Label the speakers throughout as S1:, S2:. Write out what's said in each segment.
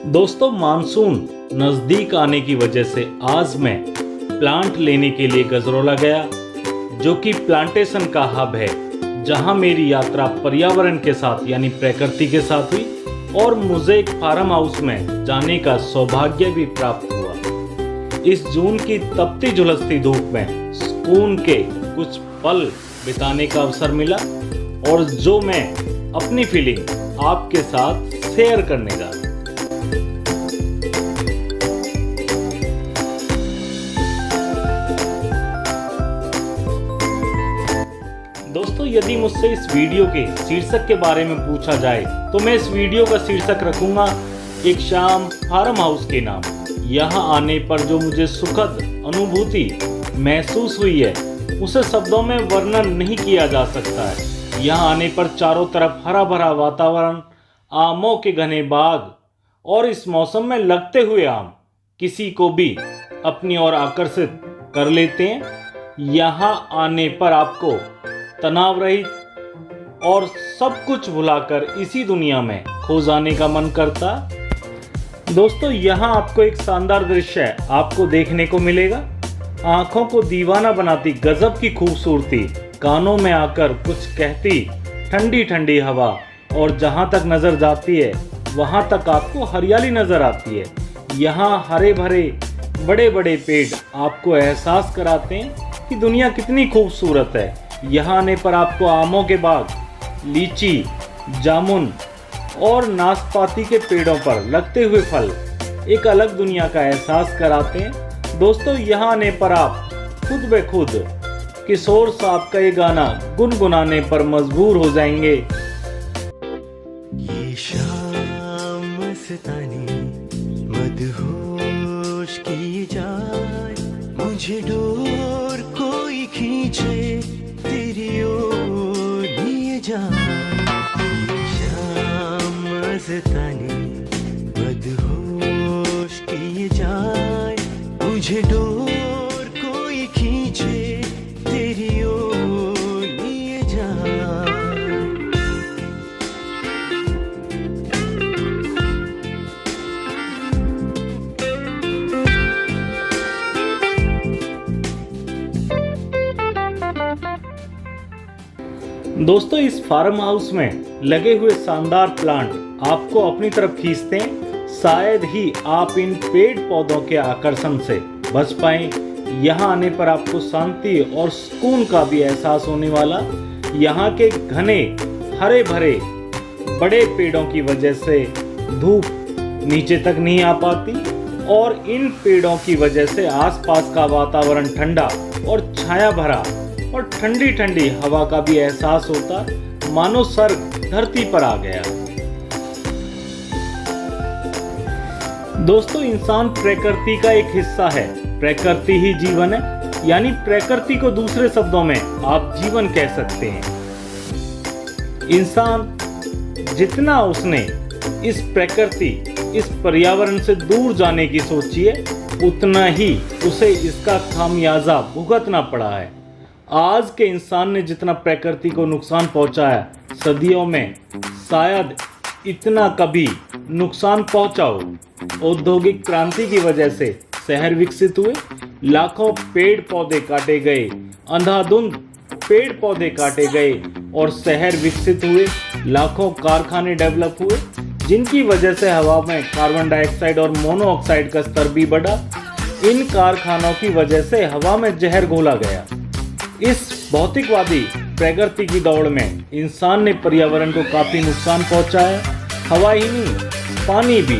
S1: दोस्तों, मानसून नज़दीक आने की वजह से आज मैं प्लांट लेने के लिए गजरौला गया, जो कि प्लांटेशन का हब है, जहां मेरी यात्रा पर्यावरण के साथ यानी प्रकृति के साथ हुई और मुझे एक फार्म हाउस में जाने का सौभाग्य भी प्राप्त हुआ। इस जून की तपती झुलसती धूप में सुकून के कुछ पल बिताने का अवसर मिला और जो मैं अपनी फीलिंग आपके साथ शेयर करने जा रहा हूं। दोस्तों, यदि मुझसे इस वीडियो के शीर्षक के बारे में पूछा जाए तो मैं इस वीडियो का शीर्षक रखूंगा एक शाम फार्म हाउस के नाम। यहाँ आने पर जो मुझे सुखद अनुभूति महसूस हुई है उसे शब्दों में वर्णन नहीं किया जा सकता है। यहाँ आने पर चारों तरफ हरा भरा वातावरण, आमों के घने बाग और इस मौसम में लगते हुए आम किसी को भी अपनी ओर आकर्षित कर लेते हैं। यहाँ आने पर आपको तनाव रहित और सब कुछ भुलाकर इसी दुनिया में खो जाने का मन करता। दोस्तों, यहाँ आपको एक शानदार दृश्य आपको देखने को मिलेगा। आंखों को दीवाना बनाती गजब की खूबसूरती, कानों में आकर कुछ कहती ठंडी ठंडी हवा, और जहाँ तक नजर जाती है वहाँ तक आपको हरियाली नजर आती है। यहाँ हरे भरे बड़े बड़े पेड़ आपको एहसास कराते हैं कि दुनिया कितनी खूबसूरत है। यहाँ आने पर आपको आमों के बाग, लीची, जामुन और नाशपाती के पेड़ों पर लगते हुए फल एक अलग दुनिया का एहसास कराते हैं। दोस्तों, यहाँ आने पर आप खुद ब खुद किशोर साहब का ये गाना गुनगुनाने पर मजबूर हो जाएंगे।
S2: ये शाम मस्तानी मदहोश की जाए, मुझे डोर कोई खींचे तेरी ओर लिए जाए। ये शाम मस्तानी मदहोश की जाए, मुझे डोर कोई खींचे तेरी ओर लिए जाए।
S1: दोस्तों, इस फार्म हाउस में लगे हुए शानदार प्लांट आपको अपनी तरफ खींचते हैं। शायद ही आप इन पेड़ पौधों के आकर्षण से बच पाएं। यहाँ आने पर आपको शांति और सुकून का भी एहसास होने वाला। यहाँ के घने हरे भरे बड़े पेड़ों की वजह से धूप नीचे तक नहीं आ पाती और इन पेड़ों की वजह से आसपास का वातावरण ठंडा और छाया भरा और ठंडी ठंडी हवा का भी एहसास होता, मानो स्वर्ग धरती पर आ गया। दोस्तों, इंसान प्रकृति का एक हिस्सा है, प्रकृति ही जीवन है, यानी प्रकृति को दूसरे शब्दों में आप जीवन कह सकते हैं। इंसान जितना उसने इस प्रकृति, इस पर्यावरण से दूर जाने की सोची है, उतना ही उसे इसका खामियाजा भुगतना पड़ा है। आज के इंसान ने जितना प्रकृति को नुकसान पहुंचाया, सदियों में शायद इतना कभी नुकसान पहुंचा हो। औद्योगिक क्रांति की वजह से शहर विकसित हुए, लाखों पेड़ पौधे काटे गए, अंधाधुंध पेड़ पौधे काटे गए और शहर विकसित हुए, लाखों कारखाने डेवलप हुए, जिनकी वजह से हवा में कार्बन डाइऑक्साइड और मोनोऑक्साइड का स्तर भी बढ़ा। इन कारखानों की वजह से हवा में जहर घोला गया। इस भौतिकवादी प्रगति की दौड़ में इंसान ने पर्यावरण को काफी नुकसान पहुंचाया। हवा ही नहीं, पानी भी,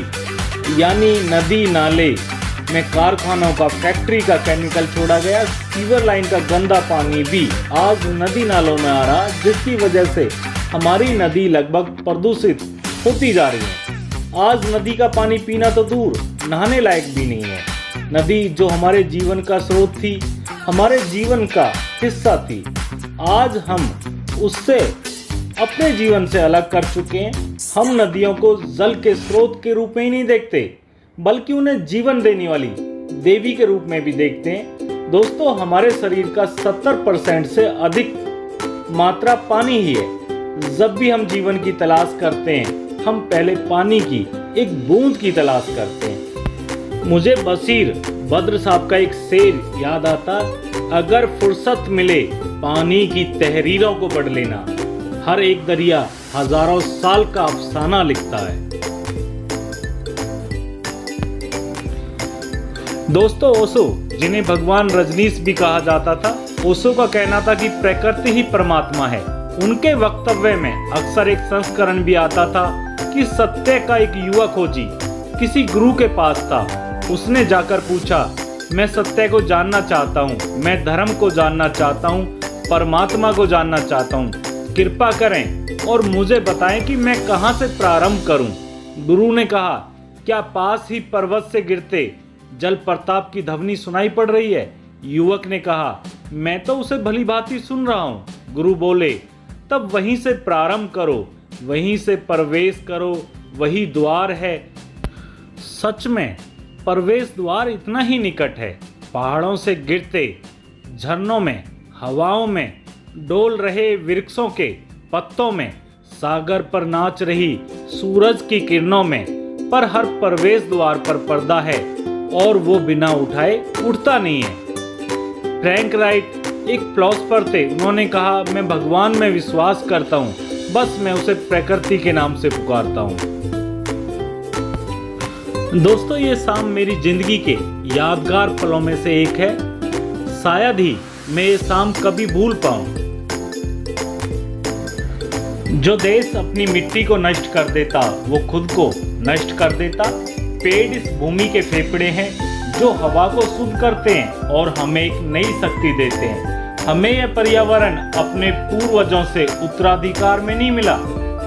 S1: यानी नदी नाले में कारखानों का, फैक्ट्री का केमिकल छोड़ा गया। सीवर लाइन का गंदा पानी भी आज नदी नालों में आ रहा, जिसकी वजह से हमारी नदी लगभग प्रदूषित होती जा रही है। आज नदी का पानी पीना तो दूर, नहाने लायक भी नहीं है। नदी जो हमारे जीवन का स्रोत थी, हमारे जीवन का हिस्सा थी, आज हम उससे अपने जीवन से अलग कर चुके हैं। हम नदियों को जल के स्रोत के रूप में ही नहीं देखते, बल्कि उन्हें जीवन देने वाली देवी के रूप में भी देखते हैं। दोस्तों, हमारे शरीर का 70% से अधिक मात्रा पानी ही है। जब भी हम जीवन की तलाश करते हैं, हम पहले पानी की एक बूंद की तलाश करते हैं। मुझे बशीर बद्र साहब का एक शेर याद आता, अगर फुर्सत मिले पानी की तहरीरों को पढ़ लेना, हर एक दरिया हजारों साल का अफसाना लिखता है। दोस्तों, ओशो, जिन्हें भगवान रजनीश भी कहा जाता था, ओशो का कहना था कि प्रकृति ही परमात्मा है। उनके वक्तव्य में अक्सर एक संस्करण भी आता था कि सत्य का एक युवा खोजी किसी गुरु के पास था। उसने जाकर पूछा, मैं सत्य को जानना चाहता हूँ, मैं धर्म को जानना चाहता हूँ, परमात्मा को जानना चाहता हूँ, कृपा करें और मुझे बताएं कि मैं कहाँ से प्रारंभ करूं। गुरु ने कहा, क्या पास ही पर्वत से गिरते जल प्रताप की ध्वनि सुनाई पड़ रही है? युवक ने कहा, मैं तो उसे भली भांति सुन रहा हूं। गुरु बोले, तब वहीं से प्रारंभ करो, वहीं से प्रवेश करो, वही द्वार है। सच में प्रवेश द्वार इतना ही निकट है। पहाड़ों से गिरते झरनों में, हवाओं में, डोल रहे वृक्षों के पत्तों में, सागर पर नाच रही सूरज की किरणों में, पर हर प्रवेश द्वार पर पर्दा है और वो बिना उठाए उठता नहीं है। फ्रैंक राइट एक फिलोसोफर थे। उन्होंने कहा, मैं भगवान में विश्वास करता हूँ, बस मैं उसे प्रकृति के नाम से पुकारता हूँ। दोस्तों, ये शाम मेरी जिंदगी के यादगार पलों में से एक है। शायद ही मैं ये शाम कभी भूल पाऊं। जो देश अपनी मिट्टी को नष्ट कर देता वो खुद को नष्ट कर देता। पेड़ इस भूमि के फेफड़े हैं जो हवा को शुद्ध करते हैं और हमें एक नई शक्ति देते हैं। हमें यह पर्यावरण अपने पूर्वजों से उत्तराधिकार में नहीं मिला,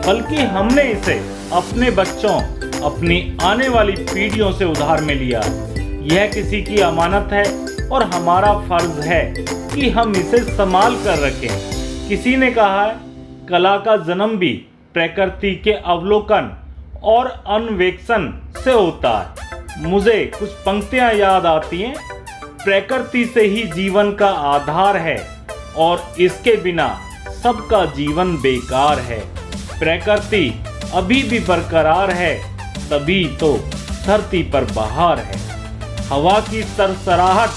S1: बल्कि हमने इसे अपने बच्चों, अपनी आने वाली पीढ़ियों से उधार में लिया। यह किसी की अमानत है और हमारा फर्ज है कि हम इसे संभाल कर रखें। किसी ने कहा है, कला का जन्म भी प्रकृति के अवलोकन और अन्वेषण से होता है। मुझे कुछ पंक्तियां याद आती हैं। प्रकृति से ही जीवन का आधार है और इसके बिना सबका जीवन बेकार है। प्रकृति अभी भी बरकरार है, तभी तो धरती पर बहार है। हवा की सरसराहट,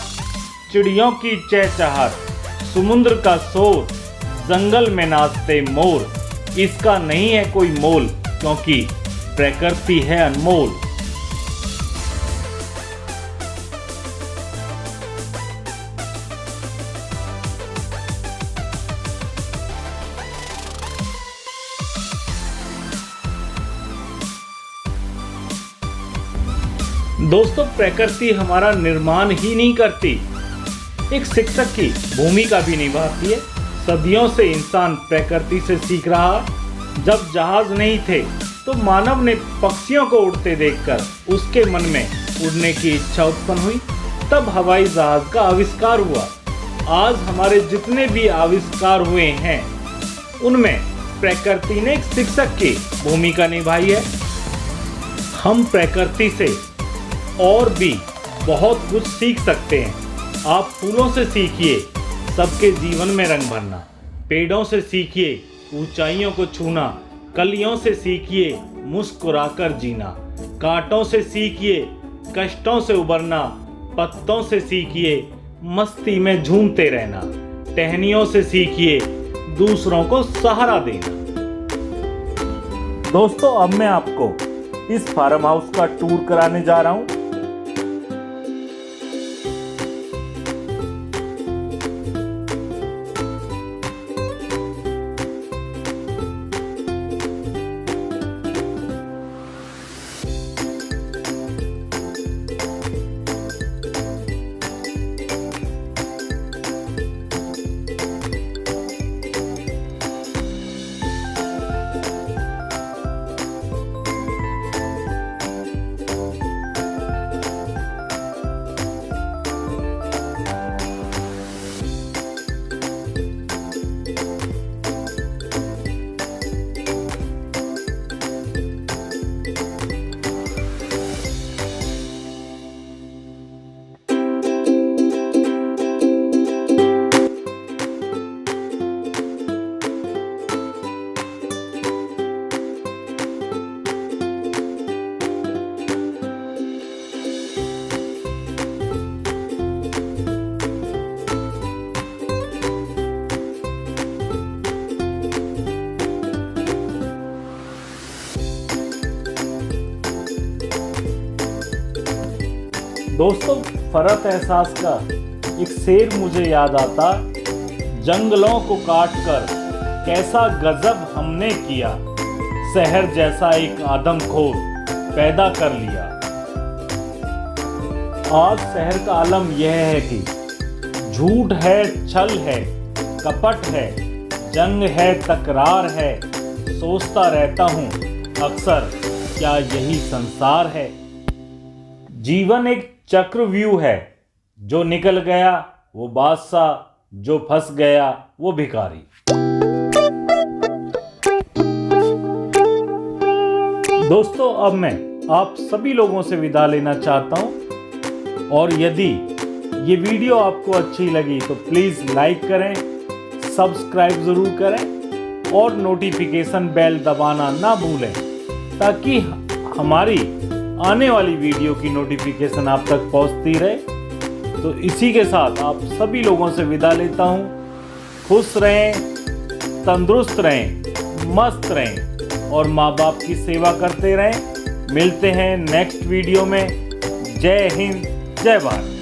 S1: चिड़ियों की चहचहाट, समुद्र का शोर, जंगल में नाचते मोर, इसका नहीं है कोई मोल, क्योंकि प्रकृति है अनमोल। दोस्तों, प्रकृति हमारा निर्माण ही नहीं करती, एक शिक्षक की भूमिका भी निभाती है। सदियों से इंसान प्रकृति से सीख रहा। जब जहाज नहीं थे तो मानव ने पक्षियों को उड़ते देखकर उसके मन में उड़ने की इच्छा उत्पन्न हुई। तब हवाई जहाज का आविष्कार हुआ। आज हमारे जितने भी आविष्कार हुए हैं उनमें प्रकृति ने एक शिक्षक की भूमिका निभाई है। हम प्रकृति से और भी बहुत कुछ सीख सकते हैं। आप फूलों से सीखिए सबके जीवन में रंग भरना, पेड़ों से सीखिए ऊंचाइयों को छूना, कलियों से सीखिए मुस्कुराकर जीना, कांटों से सीखिए कष्टों से उबरना, पत्तों से सीखिए मस्ती में झूमते रहना, टहनियों से सीखिए दूसरों को सहारा देना। दोस्तों, अब मैं आपको इस फार्म हाउस का टूर कराने जा रहा हूँ। दोस्तों, फरत एहसास का एक शेर मुझे याद आता, जंगलों को काट कर कैसा गजब हमने किया, शहर जैसा एक आदमखोर पैदा कर लिया। आज शहर का आलम यह है कि झूठ है, छल है, कपट है, जंग है, तकरार है। सोचता रहता हूँ अक्सर, क्या यही संसार है? जीवन एक चक्रव्यूह है, जो निकल गया वो बादशाह, जो फंस गया वो भिखारी। दोस्तों, अब मैं आप सभी लोगों से विदा लेना चाहता हूं, और यदि ये वीडियो आपको अच्छी लगी तो प्लीज़ लाइक करें, सब्सक्राइब ज़रूर करें और नोटिफिकेशन बेल दबाना ना भूलें, ताकि हमारी आने वाली वीडियो की नोटिफिकेशन आप तक पहुंचती रहे। तो इसी के साथ आप सभी लोगों से विदा लेता हूं। खुश रहें, तंदुरुस्त रहें, मस्त रहें और माँ बाप की सेवा करते रहें। मिलते हैं नेक्स्ट वीडियो में। जय हिंद, जय भारत।